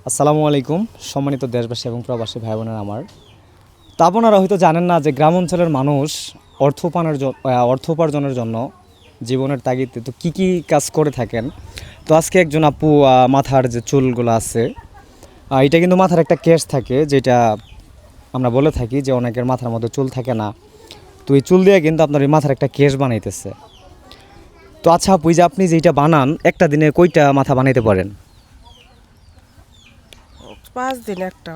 আসসালামু আলাইকুম সম্মানিত দেশবাসী এবং প্রবাসী ভাই বোনেরা আমার। তো আপনারা হয়তো জানেন না যে গ্রাম অঞ্চলের মানুষ অর্থ উপার্জনের জন্য জীবনের তাগিদে তো কী কাজ করে থাকেন। তো আজকে একজন আপু মাথার যে চুলগুলো আছে এটা কিন্তু মাথার একটা কেস থাকে, যেটা আমরা বলে থাকি যে অনেকের মাথার মধ্যে চুল থাকে না। তো এই চুল দিয়ে কিন্তু আপনার এই মাথার একটা কেস বানাইতেছে। তো আচ্ছা আপু, যে আপনি যেটা বানান একটা দিনে কয়টা মাথা বানাইতে পারেন? 5 দিন একটা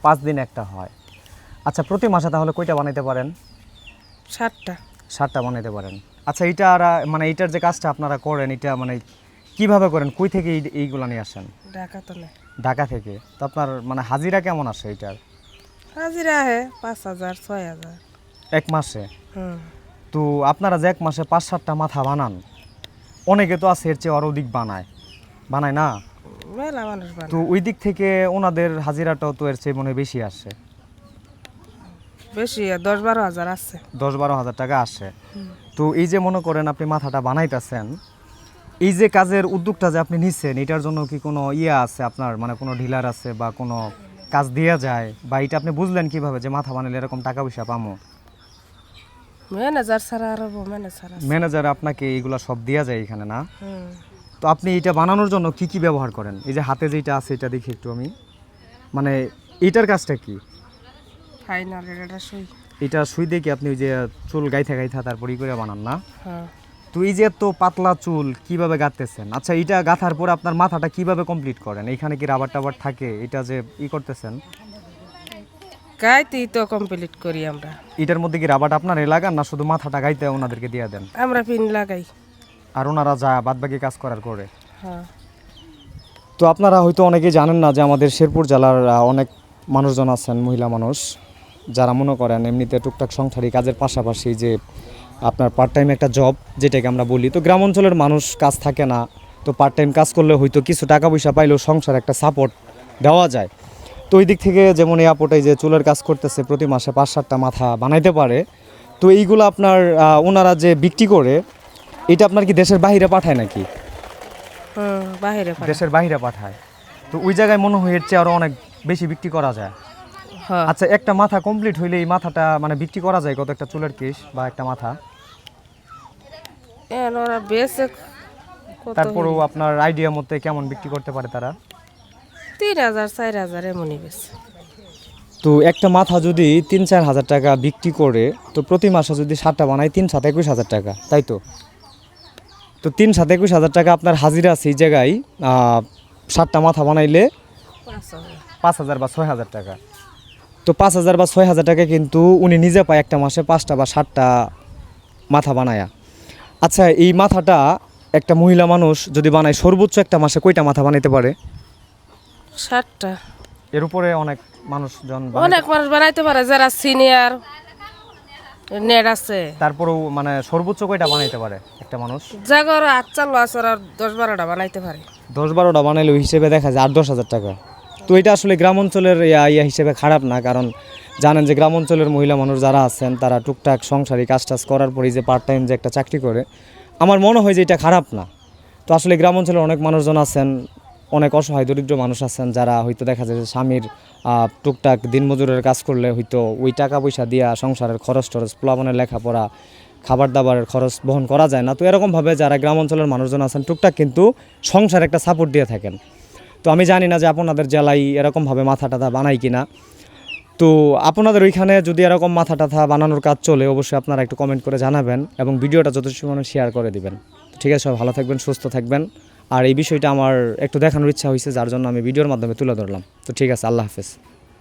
5 দিন একটা হয়। আচ্ছা প্রতি মাসে তাহলে কয়টা বানাইতে পারেন? 7টা 7টা বানাইতে পারেন। আচ্ছা এইটার মানে এইটার যে কাজটা আপনারা করেন এটা মানে কিভাবে করেন, কই থেকে এইগুলো নিয়ে আসেন? ঢাকা তো না ঢাকা থেকে। তো আপনার মানে হাজিরা কেমন আসে এইটার? হাজিরা আহে 5,000 6,000 এক মাসে? হুম তো আপনারা যে এক মাসে 5-7টা মাথা বানান, অনেকে তো আছে এর চেয়ে আরও অধিক বানায় না? মেলা মানুষ তো বানায় ওই দিক থেকে ওনাদের হাজিরাটাও তো এর চেয়ে মনে হয় বেশি আসে। বেশি 10-12 হাজার আছে 10-12 হাজার টাকা আসে। তো এই যে মনে করেন আপনি মাথাটা বানাইতেছেন, এই যে কাজের উদ্যোগটা যে আপনি নিচ্ছেন এটার জন্য কি কোনো আছে আপনার, মানে কোনো ডিলার আছে বা কোনো কাজ দেওয়া যায়, বা এটা আপনি বুঝলেন কিভাবে যে মাথা বানালে এরকম টাকা পয়সা পামো? ম্যানেজার ছাড়া আর ম্যানেজার আছে ম্যানেজার আপনাকে এইগুলা সব দেওয়া যায় এখানে না? হুম তো আপনি এটা বানানোর জন্য কি ব্যবহার করেন? এই যে হাতে যেটা আছে এটা দেখি একটু আমি, মানে এইটার কাজটা কি? ফাইনাল এটা সই এটা সুই দিয়ে কি আপনি ওই যে চুল গাইথা তারপর করে বানান না? হ্যাঁ তো এই যে এত পাতলা চুল কিভাবে গাঁথতেছেন? আচ্ছা এটা গাঁথার পরে আপনার মাথাটা কিভাবে কমপ্লিট করেন? এখানে কি রাবার টাবার থাকে এটা যে করতেছেন? গাইতেই তো কমপ্লিট করি আমরা। এটার মধ্যে কি রাবার আপনার লাগান না শুধু মাথাটা গাইতে ওনাদেরকে দিয়ে দেন? আমরা পিন লাগাই আর ওনারা যা বাদবাকি কাজ করার করে? হ্যাঁ তো আপনারা হয়তো অনেকেই জানেন না যে আমাদের শেরপুর জেলার অনেক মানুষজন আছেন, মহিলা মানুষ, যারা মনে করেন এমনিতে টুকটাক সংসারী কাজের পাশাপাশি যে আপনার পার্ট টাইম একটা জব যেটাকে আমরা বলি। তো গ্রাম অঞ্চলের মানুষ কাজ থাকে না, তো পার্ট টাইম কাজ করলে হয়তো কিছু টাকা পয়সা পাইলেও সংসার একটা সাপোর্ট দেওয়া যায়। তো ওই দিক থেকে যেমন এই আপুটাই যে চুলের কাজ করতেছে প্রতি মাসে 5-7টা মাথা বানাইতে পারে। তো এইগুলো আপনার ওনারা যে বিক্রি করে এটা আপনার কি দেশের বাইরে পাঠায় নাকি? হুম বাইরে দেশের বাইরে পাঠায়। তো ওই জায়গায় মনে হয় এর চেয়ে আরও অনেক বেশি বিক্রি করা যায়। হ্যাঁ আচ্ছা একটা মাথা কমপ্লিট হইলে এই মাথাটা মানে বিক্রি করা যায় কত, একটা চুলের কেশ বা একটা মাথা? ওরা বেশি তারপরেও আপনার আইডিয়া মতে কেমন বিক্রি করতে পারে তারা? 3,000 4,000 এমনই বেশি। তো একটা মাথা যদি 3-4 হাজার টাকা বিক্রি করে, তো প্রতি মাসে যদি 7টা বানায় 3-7-21 হাজার টাকা, তাই তো? তো 3-7-21 হাজার টাকা আপনার হাজিরা আছে এই জায়গায় 7টা মাথা বানাইলে 5,000 বা 6,000 টাকা। তো 5,000 বা 6,000 টাকা কিন্তু উনি নিজে পায় একটা মাসে 5টা বা 7টা মাথা বানায়া। আচ্ছা এই মাথাটা একটা মহিলা মানুষ যদি বানায় সর্বোচ্চ একটা মাসে কয়টা মাথা বানাইতে পারে? 7টা এর উপরে অনেক মানুষজন অনেক মানুষ বানাইতে পারে যারা সিনিয়র নেট আছে। তারপরেও মানে সর্বোচ্চ কয়টা বানাইতে পারে একটা মানুষ? জাগর 8 চালু আছে আর 10-12টা বানাইতে পারে। 10-12টা বানাইলে ওই হিসেবে দেখা যায় 8-10 হাজার টাকা। তো এটা আসলে গ্রাম অঞ্চলের হিসেবে খারাপ না, কারণ জানেন যে গ্রাম অঞ্চলের মহিলা মানুষ যারা আছেন তারা টুকটাক সংসারী কাজ টাজ করার পরে যে পার্ট টাইম যে একটা চাকরি করে, আমার মনে হয় যে এটা খারাপ না। তো আসলে গ্রাম অঞ্চলের অনেক মানুষজন আছেন, অনেক অসহায় দরিদ্র মানুষ আছেন যারা হয়তো দেখা যায় যে স্বামীর টুকটাক দিনমজুরের কাজ করলে হয়তো ওই টাকা পয়সা দিয়া সংসারের খরচ টরচ, পোলাপানের লেখাপড়া, খাবার দাবারের খরচ বহন করা যায় না। তো এরকমভাবে যারা গ্রাম অঞ্চলের মানুষজন আছেন টুকটাক কিন্তু সংসার একটা সাপোর্ট দিয়ে থাকেন। তো আমি জানি না যে আপনাদের জেলায় এরকমভাবে মাথা টাথা বানাই কিনা। তো আপনাদের ওইখানে যদি এরকম মাথা টাথা বানানোর কাজ চলে অবশ্যই আপনারা একটু কমেন্ট করে জানাবেন এবং ভিডিওটা যথেষ্ট পরিমাণে শেয়ার করে দিবেন। ঠিক আছে, সবাই ভালো থাকবেন, সুস্থ থাকবেন। আর এই বিষয়টা আমার একটু দেখানোর ইচ্ছা হয়েছে, যার জন্য আমি ভিডিওর মাধ্যমে তুলে ধরলাম। তো ঠিক আছে, আল্লাহ হাফেজ।